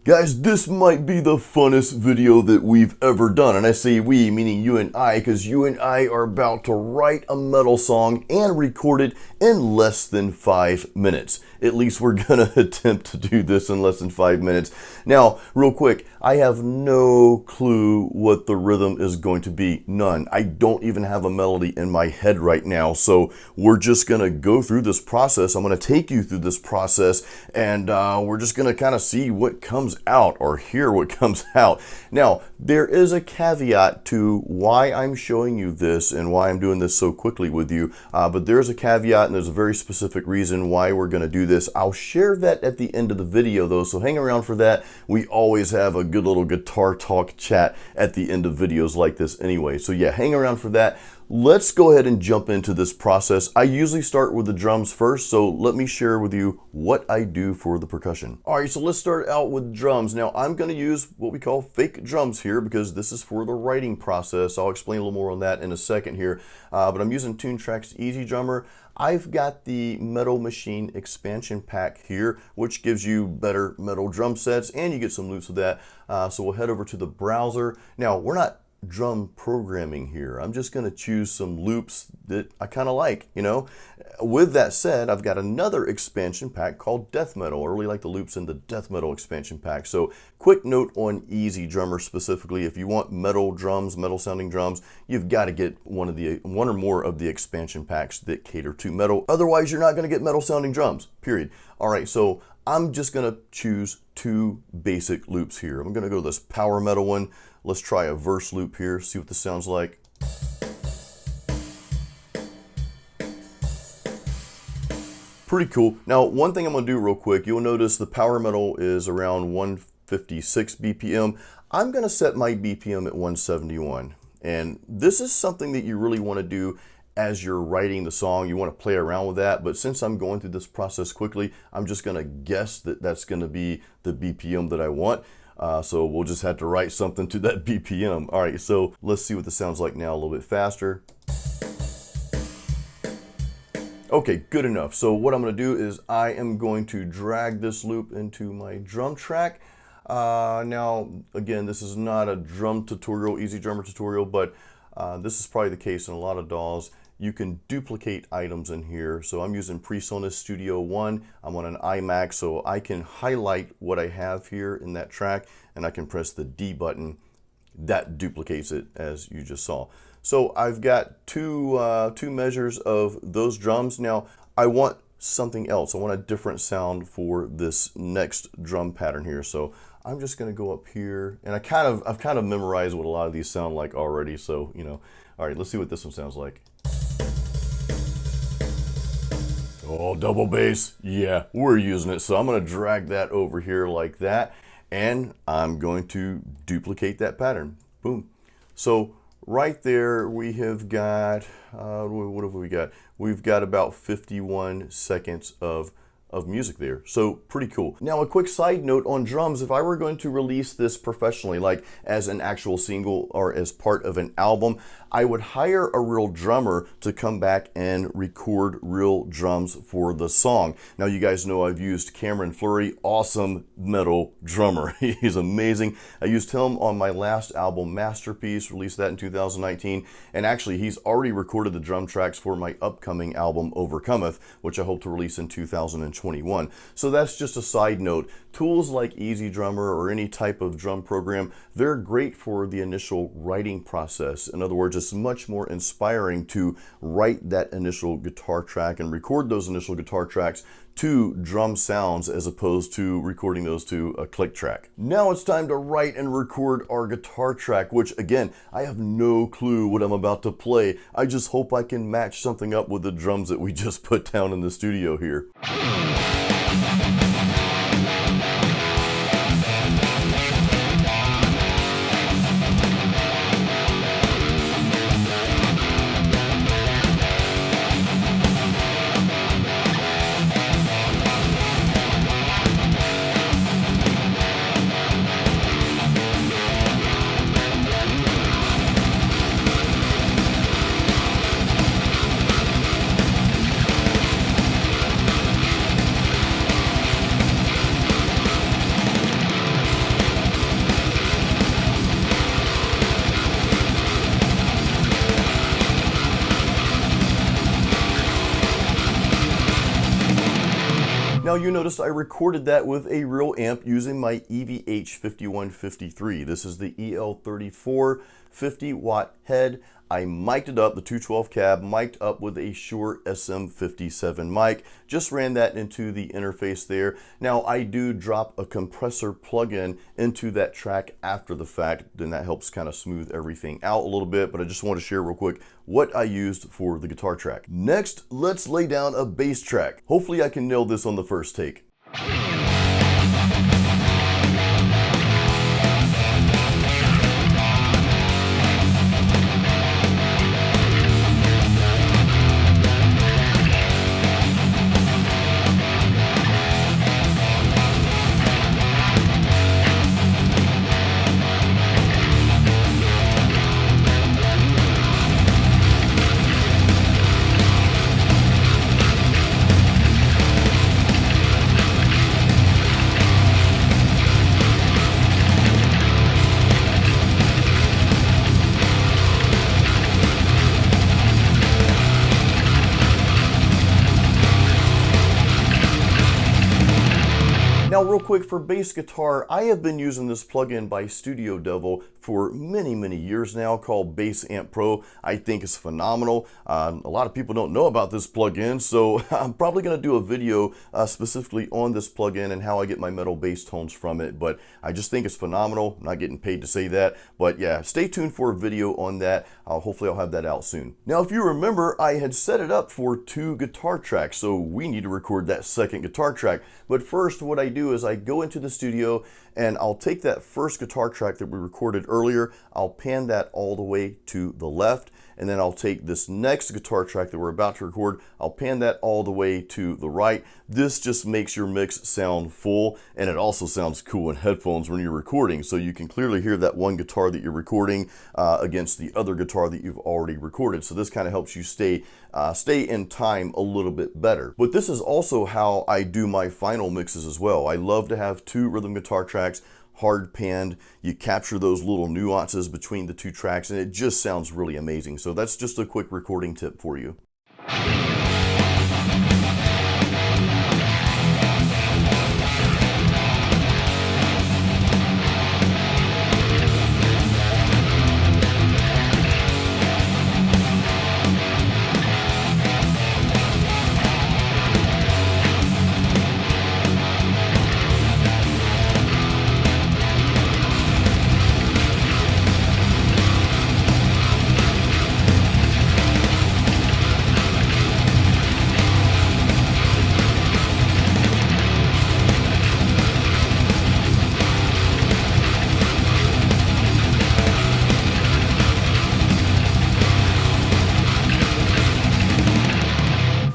Guys, this might be the funnest video that we've ever done. And I say we, meaning you and I, because you and I are about to write a metal song and record it in less than 5 minutes. At least we're gonna attempt to do this in less than 5 minutes. Now, real quick, I have no clue what the rhythm is going to be. None. I don't even have a melody in my head right now. So we're just gonna go through this process. I'm gonna take you through this process, and we're just gonna kind of see what comes out, or hear what comes out. Now, there is a caveat to why I'm showing you this and why I'm doing this so quickly with you, but there's a caveat and there's a very specific reason why we're going to do this. I'll share that at the end of the video though, so hang around for that. We always have a good little guitar talk chat at the end of videos like this anyway, so yeah, hang around for that. Let's go ahead and jump into this process. I usually start with the drums first, so let me share with you what I do for the percussion. All right, so let's start out with drums. Now, I'm gonna use what we call fake drums here because this is for the writing process. I'll explain a little more on that in a second here, but I'm using TuneTrack's Easy Drummer. I've got the Metal Machine expansion pack here, which gives you better metal drum sets, and you get some loops with that. So we'll head over to the browser. Now, we're not drum programming here. I'm just going to choose some loops that I kind of like, you know. With that said, I've got another expansion pack called Death Metal. I really like the loops in the Death Metal expansion pack. So quick note on Easy Drummer specifically, if you want metal drums, metal sounding drums, you've got to get one or more of the expansion packs that cater to metal. Otherwise, you're not going to get metal sounding drums, period. All right, so I'm just going to choose 2 basic loops here. I'm going to go to this power metal one. Let's try a verse loop here, see what this sounds like. Pretty cool. Now, one thing I'm gonna do real quick, you'll notice the power metal is around 156 BPM. I'm gonna set my BPM at 171. And this is something that you really wanna do as you're writing the song. You wanna play around with that, but since I'm going through this process quickly, I'm just gonna guess that that's gonna be the BPM that I want. So we'll just have to write something to that BPM. All right, so let's see what this sounds like now a little bit faster. Okay, good enough. So what I'm gonna do is I am going to drag this loop into my drum track. Now, again, this is not a drum tutorial, Easy Drummer tutorial, but this is probably the case in a lot of DAWs. You can duplicate items in here. So I'm using PreSonus Studio One. I'm on an iMac, so I can highlight what I have here in that track, and I can press the D button. That duplicates it, as you just saw. So I've got two measures of those drums. Now I want something else. I want a different sound for this next drum pattern here. So I'm just gonna go up here, and I've kind of memorized what a lot of these sound like already. So, you know, all right, let's see what this one sounds like. Oh, double bass. Yeah, we're using it. So I'm going to drag that over here like that, and I'm going to duplicate that pattern. Boom. So right there we have got, what have we got? We've got about 51 seconds of music there. So pretty cool. Now, a quick side note on drums, if I were going to release this professionally, like as an actual single or as part of an album, I would hire a real drummer to come back and record real drums for the song. Now, you guys know I've used Cameron Fleury, awesome metal drummer. He's amazing. I used him on my last album, Masterpiece, released that in 2019. And actually, he's already recorded the drum tracks for my upcoming album, Overcometh, which I hope to release in 2021. So that's just a side note. Tools like Easy Drummer or any type of drum program, they're great for the initial writing process. In other words, it's much more inspiring to write that initial guitar track and record those initial guitar tracks to drum sounds as opposed to recording those to a click track. Now it's time to write and record our guitar track, which again, I have no clue what I'm about to play. I just hope I can match something up with the drums that we just put down in the studio here. Now you notice I recorded that with a real amp using my EVH5153. This is the EL34 50 watt head. I mic'd it up, the 212 cab, mic'd up with a Shure SM57 mic. Just ran that into the interface there. Now I do drop a compressor plugin into that track after the fact, then that helps kind of smooth everything out a little bit, but I just want to share real quick what I used for the guitar track. Next, let's lay down a bass track. Hopefully I can nail this on the first take. Now real quick for bass guitar, I have been using this plugin by Studio Devil for many years now called Bass Amp Pro. I think it's phenomenal. A lot of people don't know about this plugin, so I'm probably going to do a video specifically on this plugin and how I get my metal bass tones from it, but I just think it's phenomenal. I'm not getting paid to say that, but yeah, stay tuned for a video on that. Hopefully I'll have that out soon. Now if you remember, I had set it up for 2 guitar tracks, so we need to record that second guitar track. But first what I do is I go into the studio and I'll take that first guitar track that we recorded earlier, I'll pan that all the way to the left, and then I'll take this next guitar track that we're about to record, I'll pan that all the way to the right. This just makes your mix sound full, and it also sounds cool in headphones when you're recording, so you can clearly hear that one guitar that you're recording against the other guitar that you've already recorded. So this kind of helps you stay in time a little bit better. But this is also how I do my final mixes as well. I love to have 2 rhythm guitar tracks, hard panned. You capture those little nuances between the 2 tracks and it just sounds really amazing. So that's just a quick recording tip for you.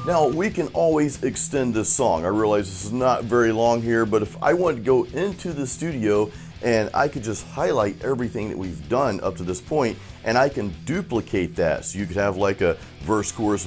Now we can always extend this song. I realize this is not very long here, but if I want to go into the studio and I could just highlight everything that we've done up to this point, and I can duplicate that. So you could have like a verse, chorus,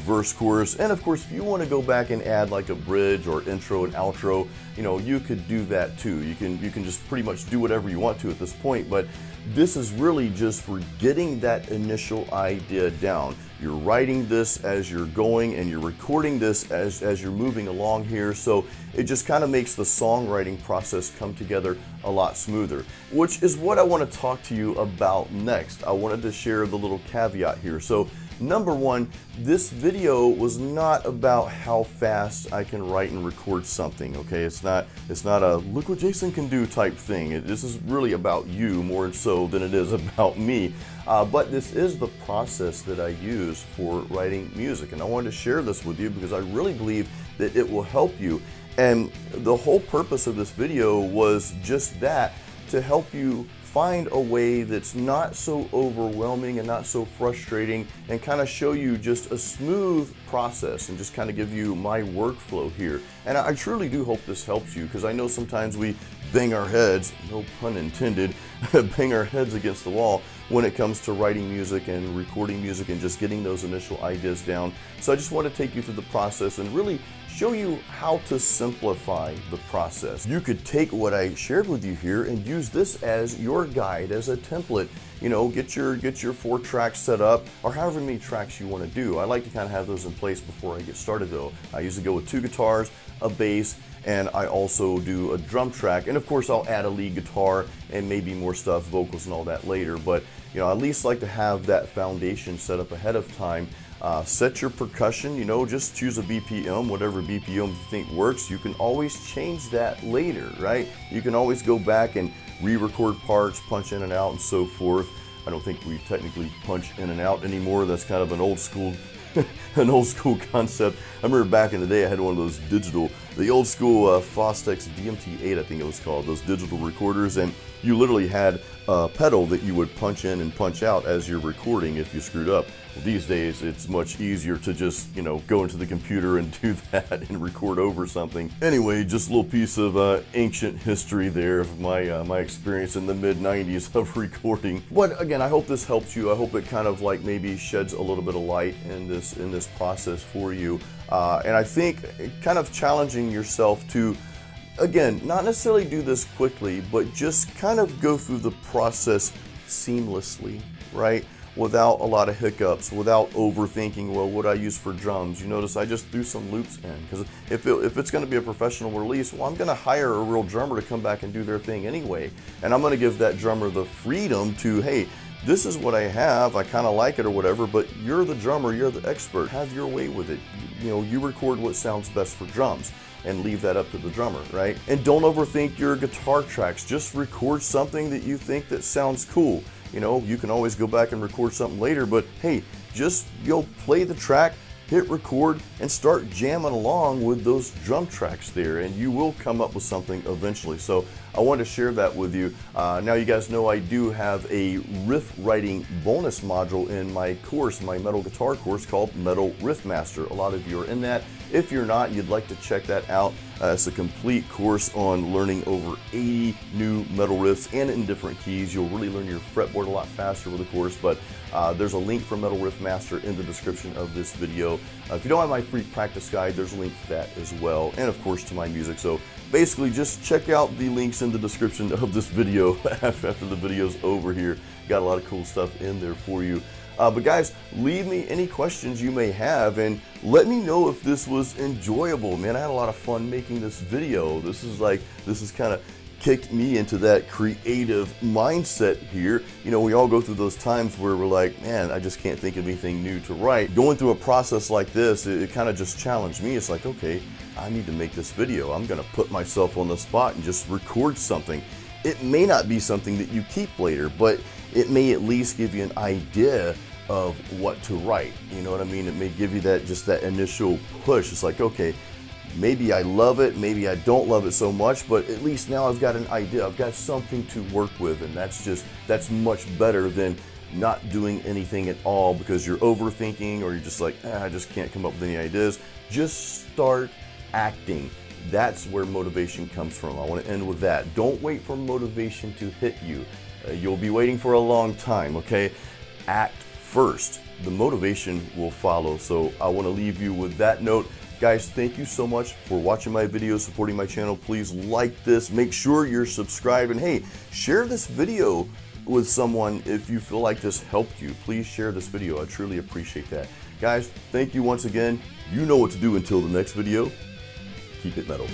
and of course if you want to go back and add like a bridge or intro and outro, you know, you could do that too. You can just pretty much do whatever you want to at this point, but this is really just for getting that initial idea down. You're writing this as you're going and you're recording this as you're moving along here, so it just kind of makes the songwriting process come together a lot smoother, which is what I want to talk to you about next. I wanted to share the little caveat here. So number one, this video was not about how fast I can write and record something, okay? It's not a look what Jason can do type thing. This is really about you more so than it is about me. But this is the process that I use for writing music, and I wanted to share this with you because I really believe that it will help you. And the whole purpose of this video was just that, to help you find a way that's not so overwhelming and not so frustrating, and kind of show you just a smooth process and just kind of give you my workflow here. And I truly do hope this helps you, because I know sometimes we bang our heads, no pun intended, bang our heads against the wall when it comes to writing music and recording music and just getting those initial ideas down. So I just want to take you through the process and really show you how to simplify the process. You could take what I shared with you here and use this as your guide, as a template. You know, get your 4 tracks set up, or however many tracks you want to do. I like to kind of have those in place before I get started though. I usually go with 2 guitars, a bass, and I also do a drum track, and of course I'll add a lead guitar and maybe more stuff, vocals and all that later, but you know, I at least like to have that foundation set up ahead of time. Set your percussion, you know, just choose a BPM, whatever BPM you think works. You can always change that later, right? You can always go back and re-record parts, punch in and out and so forth. I don't think we technically punch in and out anymore. That's kind of an old school an old school concept. I remember back in the day I had one of those digital, the old school Fostex DMT-8 I think it was called, those digital recorders, and you literally had a pedal that you would punch in and punch out as you're recording if you screwed up. Well, these days it's much easier to just, you know, go into the computer and do that and record over something. Anyway, just a little piece of ancient history there of my experience in the mid-90s of recording. But again, I hope this helps you. I hope it kind of like maybe sheds a little bit of light in this process for you. And I think kind of challenging yourself to, again, not necessarily do this quickly, but just kind of go through the process seamlessly, right? Without a lot of hiccups, without overthinking, well, what I use for drums. You notice I just threw some loops in, because if it's going to be a professional release, well, I'm going to hire a real drummer to come back and do their thing anyway. And I'm going to give that drummer the freedom to, hey, this is what I have, I kind of like it or whatever, but you're the drummer, you're the expert, have your way with it. You know, you record what sounds best for drums and leave that up to the drummer, right? And don't overthink your guitar tracks. Just record something that you think that sounds cool. You know, you can always go back and record something later, but hey, just, you know, play the track, hit record, and start jamming along with those drum tracks there, and you will come up with something eventually. So I wanted to share that with you. Now you guys know I do have a riff writing bonus module in my course, my metal guitar course called Metal Riff Master. A lot of you are in that. If you're not, you'd like to check that out. It's a complete course on learning over 80 new metal riffs and in different keys. You'll really learn your fretboard a lot faster with the course, but there's a link for Metal Riff Master in the description of this video. If you don't have my free practice guide, there's a link to that as well, and of course to my music. So basically just check out the links in the description of this video after the video's over here. Got a lot of cool stuff in there for you. But guys, leave me any questions you may have and let me know if this was enjoyable. Man, I had a lot of fun making this video. This is kind of kicked me into that creative mindset here. You know, we all go through those times where we're like, man, I just can't think of anything new to write. Going through a process like this, it kind of just challenged me. It's like, okay, I need to make this video. I'm gonna put myself on the spot and just record something. It may not be something that you keep later, but it may at least give you an idea of what to write. You know what I mean? It may give you that, just that initial push. It's like, okay, maybe I love it, maybe I don't love it so much, but at least now I've got an idea, I've got something to work with, and that's much better than not doing anything at all because you're overthinking or you're just like, I just can't come up with any ideas. Just start acting. That's where motivation comes from. I want to end with that. Don't wait for motivation to hit you. You'll be waiting for a long time, okay? Act first. The motivation will follow. So I want to leave you with that note. Guys, thank you so much for watching my videos, supporting my channel. Please like this, make sure you're subscribed, and hey, share this video with someone if you feel like this helped you. Please share this video. I truly appreciate that. Guys, thank you once again. You know what to do until the next video. Keep it metal.